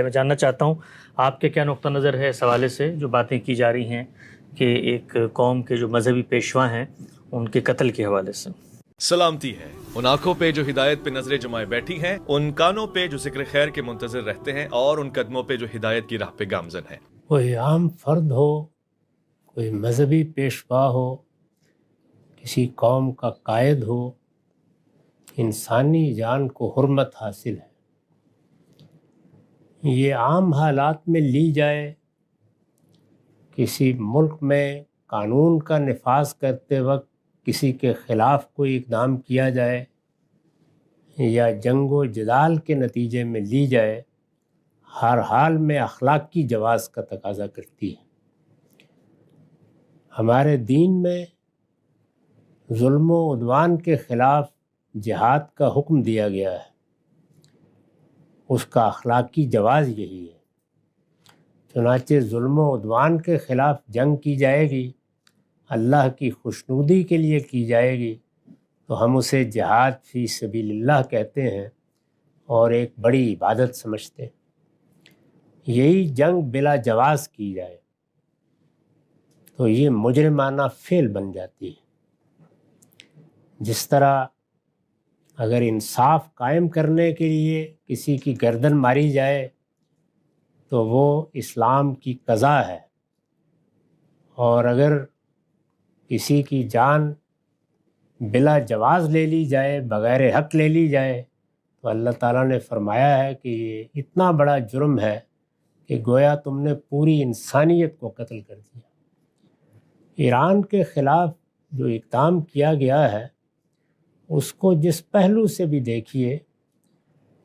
میں جاننا چاہتا ہوں آپ کے کیا نقطہ نظر ہے اس حوالے سے جو باتیں کی جا رہی ہیں کہ ایک قوم کے جو مذہبی پیشوا ہیں ان کے قتل کے حوالے سے۔ سلامتی ہے ان آنکھوں پہ جو ہدایت پہ نظریں جمائے بیٹھی ہیں، ان کانوں پہ جو ذکر خیر کے منتظر رہتے ہیں، اور ان قدموں پہ جو ہدایت کی راہ پہ گامزن ہیں۔ کوئی عام فرد ہو، کوئی مذہبی پیشوا ہو، کسی قوم کا قائد ہو، انسانی جان کو حرمت حاصل ہے۔ یہ عام حالات میں لی جائے، کسی ملک میں قانون کا نفاذ کرتے وقت کسی کے خلاف کوئی اقدام کیا جائے یا جنگ و جدال کے نتیجے میں لی جائے، ہر حال میں اخلاقی جواز کا تقاضا کرتی ہے۔ ہمارے دین میں ظلم و عدوان کے خلاف جہاد کا حکم دیا گیا ہے، اس کا اخلاقی جواز یہی ہے۔ چنانچہ ظلم و عدوان کے خلاف جنگ کی جائے گی، اللہ کی خوشنودی کے لیے کی جائے گی، تو ہم اسے جہاد فی سبیل اللہ کہتے ہیں اور ایک بڑی عبادت سمجھتے ہیں۔ یہی جنگ بلا جواز کی جائے تو یہ مجرمانہ فعل بن جاتی ہے۔ جس طرح اگر انصاف قائم کرنے کے لیے کسی کی گردن ماری جائے تو وہ اسلام کی قضا ہے، اور اگر کسی کی جان بلا جواز لے لی جائے، بغیر حق لے لی جائے، تو اللہ تعالیٰ نے فرمایا ہے کہ یہ اتنا بڑا جرم ہے کہ گویا تم نے پوری انسانیت کو قتل کر دیا۔ ایران کے خلاف جو اقدام کیا گیا ہے، اس کو جس پہلو سے بھی دیکھیے،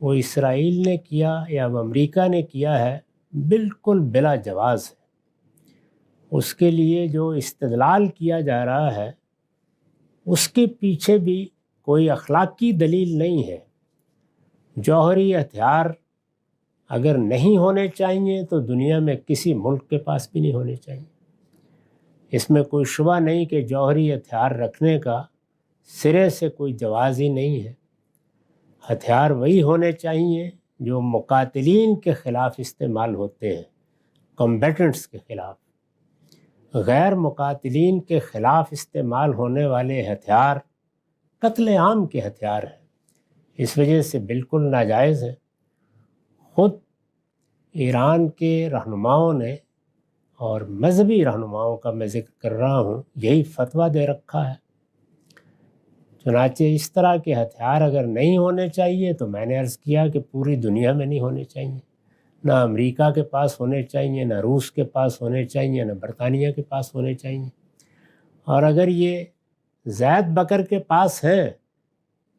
وہ اسرائیل نے کیا یا وہ امریکہ نے کیا ہے، بالکل بلا جواز ہے۔ اس کے لیے جو استدلال کیا جا رہا ہے، اس کے پیچھے بھی کوئی اخلاقی دلیل نہیں ہے۔ جوہری ہتھیار اگر نہیں ہونے چاہیے تو دنیا میں کسی ملک کے پاس بھی نہیں ہونے چاہیے۔ اس میں کوئی شبہ نہیں کہ جوہری ہتھیار رکھنے کا سرے سے کوئی جواز ہی نہیں ہے۔ ہتھیار وہی ہونے چاہیے جو مقاتلین کے خلاف استعمال ہوتے ہیں، کمبیٹنٹس کے خلاف۔ غیر مقاتلین کے خلاف استعمال ہونے والے ہتھیار قتل عام کے ہتھیار ہیں، اس وجہ سے بالکل ناجائز ہے۔ خود ایران کے رہنماؤں نے، اور مذہبی رہنماؤں کا میں ذکر کر رہا ہوں، یہی فتویٰ دے رکھا ہے۔ چنانچہ اس طرح کے ہتھیار اگر نہیں ہونے چاہیے تو میں نے عرض کیا کہ پوری دنیا میں نہیں ہونے چاہیے، نہ امریکہ کے پاس ہونے چاہیے، نہ روس کے پاس ہونے چاہیے، نہ برطانیہ کے پاس ہونے چاہیے۔ اور اگر یہ زید بکر کے پاس ہے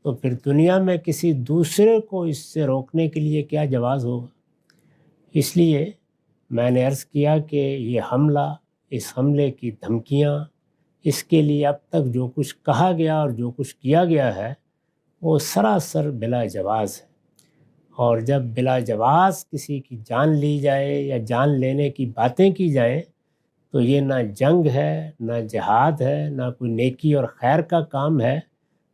تو پھر دنیا میں کسی دوسرے کو اس سے روکنے کے لیے کیا جواز ہوگا؟ اس لیے میں نے عرض کیا کہ یہ حملہ، اس حملے کی دھمکیاں، اس کے لیے اب تک جو کچھ کہا گیا اور جو کچھ کیا گیا ہے وہ سراسر بلا جواز ہے۔ اور جب بلا جواز کسی کی جان لی جائے یا جان لینے کی باتیں کی جائیں تو یہ نہ جنگ ہے، نہ جہاد ہے، نہ کوئی نیکی اور خیر کا کام ہے۔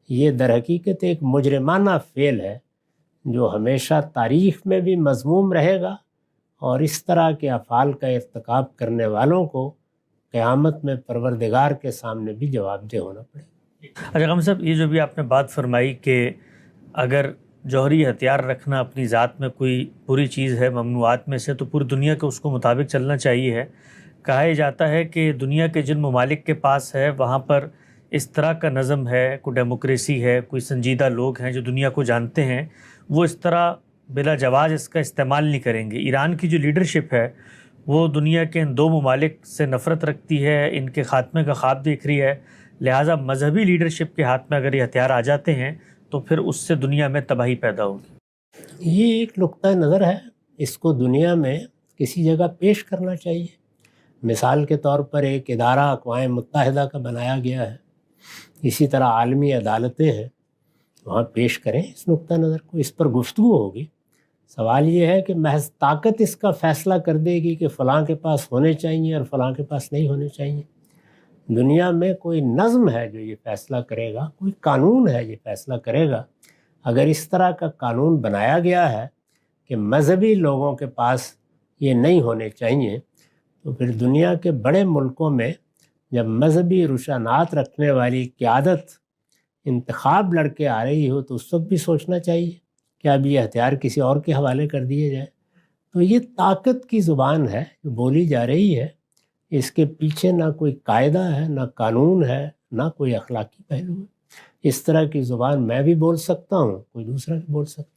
یہ در حقیقت ایک مجرمانہ فعل ہے جو ہمیشہ تاریخ میں بھی مذموم رہے گا، اور اس طرح کے افعال کا ارتکاب کرنے والوں کو قیامت میں پروردگار کے سامنے بھی جواب دہ ہونا پڑے گا۔ اچھا غم صاحب، یہ جو بھی آپ نے بات فرمائی کہ اگر جوہری ہتھیار رکھنا اپنی ذات میں کوئی بری چیز ہے ممنوعات میں سے، تو پوری دنیا کو اس کو مطابق چلنا چاہیے ہے۔ کہا یہ جاتا ہے کہ دنیا کے جن ممالک کے پاس ہے وہاں پر اس طرح کا نظم ہے، کوئی ڈیموکریسی ہے، کوئی سنجیدہ لوگ ہیں جو دنیا کو جانتے ہیں، وہ اس طرح بلا جواز اس کا استعمال نہیں کریں گے۔ ایران کی جو لیڈرشپ ہے وہ دنیا کے ان دو ممالک سے نفرت رکھتی ہے، ان کے خاتمے کا خواب دیکھ رہی ہے، لہٰذا مذہبی لیڈرشپ کے ہاتھ میں اگر یہ ہتھیار آ جاتے ہیں تو پھر اس سے دنیا میں تباہی پیدا ہوگی۔ یہ ایک نقطہ نظر ہے، اس کو دنیا میں کسی جگہ پیش کرنا چاہیے۔ مثال کے طور پر ایک ادارہ اقوام متحدہ کا بنایا گیا ہے، اسی طرح عالمی عدالتیں ہیں، وہاں پیش کریں اس نقطہ نظر کو، اس پر گفتگو ہوگی۔ سوال یہ ہے کہ محض طاقت اس کا فیصلہ کر دے گی کہ فلاں کے پاس ہونے چاہیے اور فلاں کے پاس نہیں ہونے چاہیے۔ دنیا میں کوئی نظم ہے جو یہ فیصلہ کرے گا، کوئی قانون ہے یہ فیصلہ کرے گا۔ اگر اس طرح کا قانون بنایا گیا ہے کہ مذہبی لوگوں کے پاس یہ نہیں ہونے چاہیے، تو پھر دنیا کے بڑے ملکوں میں جب مذہبی رجحانات رکھنے والی قیادت انتخاب لڑ کے آ رہی ہو تو اس وقت بھی سوچنا چاہیے کہ اب یہ ہتھیار کسی اور کے حوالے کر دیے جائیں۔ تو یہ طاقت کی زبان ہے جو بولی جا رہی ہے، اس کے پیچھے نہ کوئی قاعدہ ہے، نہ قانون ہے، نہ کوئی اخلاقی پہلو ہے۔ اس طرح کی زبان میں بھی بول سکتا ہوں، کوئی دوسرا بھی بول سکتا ہے۔